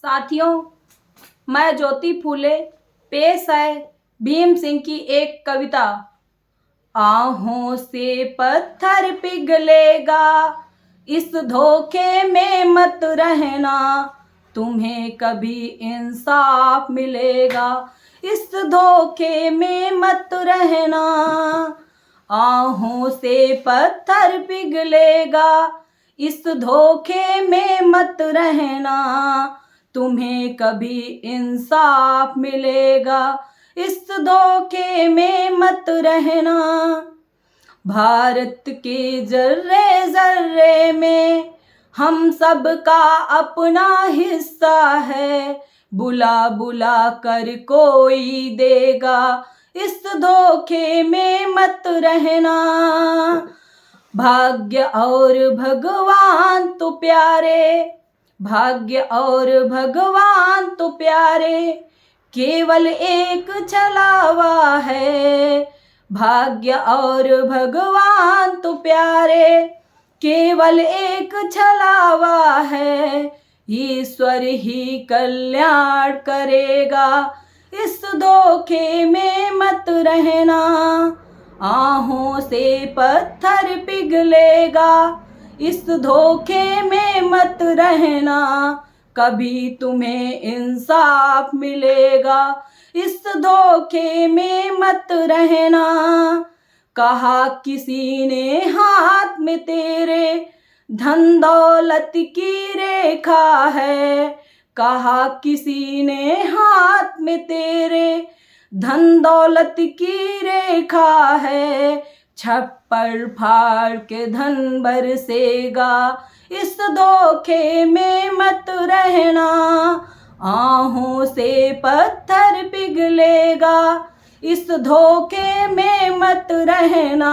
साथियों, मैं ज्योति फूले पेश है भीम सिंह की एक कविता। आहों से पत्थर पिघलेगा, इस धोखे में मत रहना, तुम्हें कभी इंसाफ मिलेगा, इस धोखे में मत रहना। आहों से पत्थर पिघलेगा, इस धोखे में मत रहना, तुम्हें कभी इंसाफ मिलेगा, इस धोखे में मत रहना। भारत के जर्रे जर्रे में हम सब का अपना हिस्सा है, बुला बुला कर कोई देगा, इस धोखे में मत रहना। भाग्य और भगवान तो प्यारे, भाग्य और भगवान तो प्यारे, केवल एक छलावा है। भाग्य और भगवान तो प्यारे, केवल एक छलावा है। ईश्वर ही कल्याण करेगा, इस धोखे में मत रहना। आहों से पत्थर पिघलेगा, इस धोखे में मत रहना, कभी तुम्हें इंसाफ मिलेगा, इस धोखे में मत रहना। कहा किसी ने हाथ में तेरे धन दौलत की रेखा है, कहा किसी ने हाथ में तेरे धन दौलत की रेखा है। छप्पर फाड़ के धन बरसेगा, इस धोखे में मत रहना। आहों से पत्थर पिघलेगा, इस धोखे में मत रहना,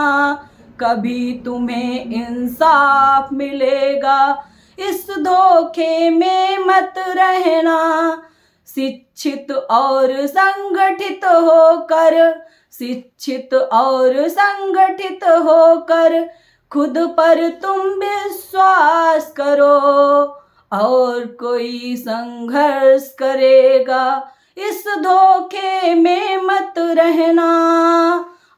कभी तुम्हें इंसाफ मिलेगा, इस धोखे में मत रहना। शिक्षित और संगठित होकर, शिक्षित और संगठित होकर खुद पर तुम विश्वास करो, और कोई संघर्ष करेगा, इस धोखे में मत रहना,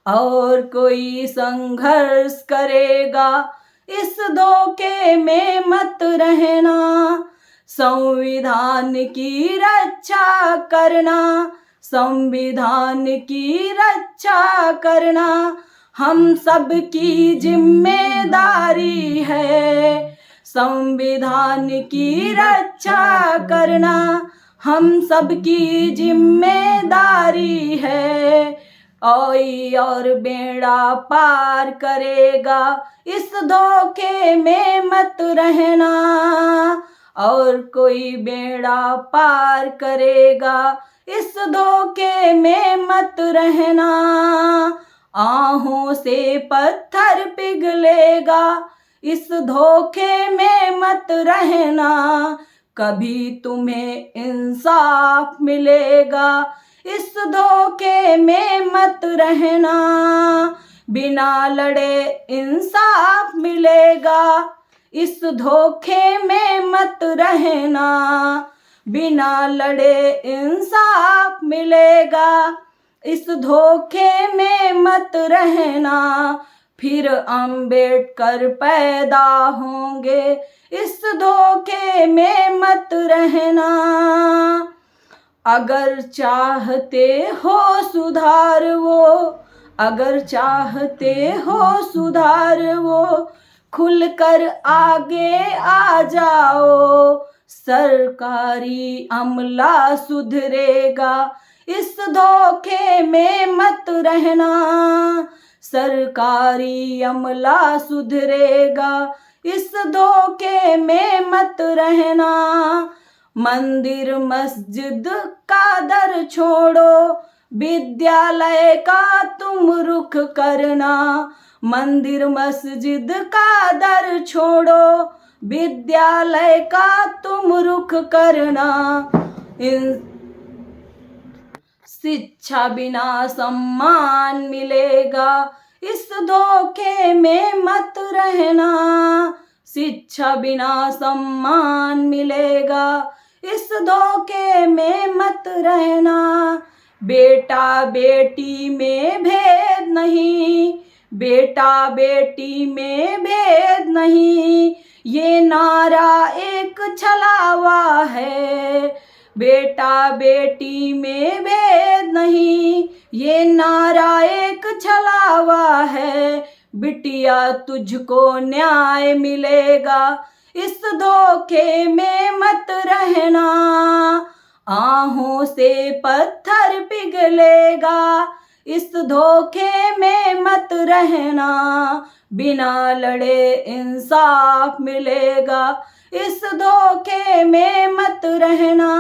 और कोई संघर्ष करेगा, इस धोखे में मत रहना। संविधान की रक्षा करना, संविधान की रक्षा करना हम सब की जिम्मेदारी है। संविधान की रक्षा करना हम सब की जिम्मेदारी है। और बेड़ा पार करेगा, इस धोखे में मत रहना, और कोई बेड़ा पार करेगा, इस धोखे में मत रहना। आहों से पत्थर पिघलेगा, इस धोखे में मत रहना, कभी तुम्हें इंसाफ मिलेगा, इस धोखे में मत रहना। बिना लड़े इंसाफ मिलेगा, इस धोखे में मत रहना। बिना लड़े इंसाफ मिलेगा, इस धोखे में मत रहना। फिर अंबेडकर पैदा होंगे, इस धोखे में मत रहना। अगर चाहते हो सुधार वो, अगर चाहते हो सुधार वो, खुलकर आगे आ जाओ। सरकारी अमला सुधरेगा, इस धोखे में मत रहना। सरकारी अमला सुधरेगा, इस धोखे में मत रहना। मंदिर मस्जिद का दर छोड़ो, विद्यालय का तुम रुख करना। मंदिर मस्जिद का दर छोड़ो, विद्यालय का तुम रुख करना। शिक्षा बिना सम्मान मिलेगा, इस धोखे में मत रहना। शिक्षा बिना सम्मान मिलेगा, इस धोखे में मत रहना। बेटा बेटी में भेद नहीं, बेटा बेटी में भेद नहीं, ये नारा एक छलावा है। बेटा बेटी में भेद नहीं, ये नारा एक छलावा है। बिटिया तुझको न्याय मिलेगा, इस धोखे में मत रहना। आहों से पत्थर पिघलेगा, इस धोखे में मत रहना। बिना लड़े इंसाफ मिलेगा, इस धोखे में मत रहना।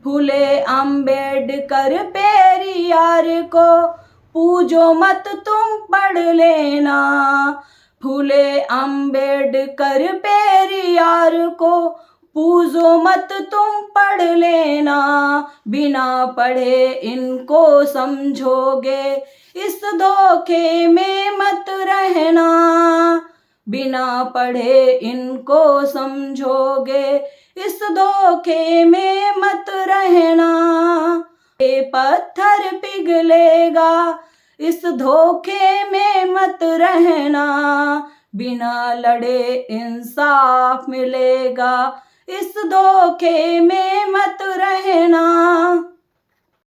फूले अंबेडकर पेरियार को पूजो मत तुम पढ़ लेना। फूले अंबेडकर पेरियार को पूजो मत तुम पढ़ लेना। बिना पढ़े इनको समझोगे, इस धोखे में मत रहना। बिना पढ़े इनको समझोगे, इस धोखे में मत रहना। ये पत्थर पिघलेगा, इस धोखे में मत रहना। बिना लड़े इंसाफ मिलेगा, इस धोखे में मत रहना।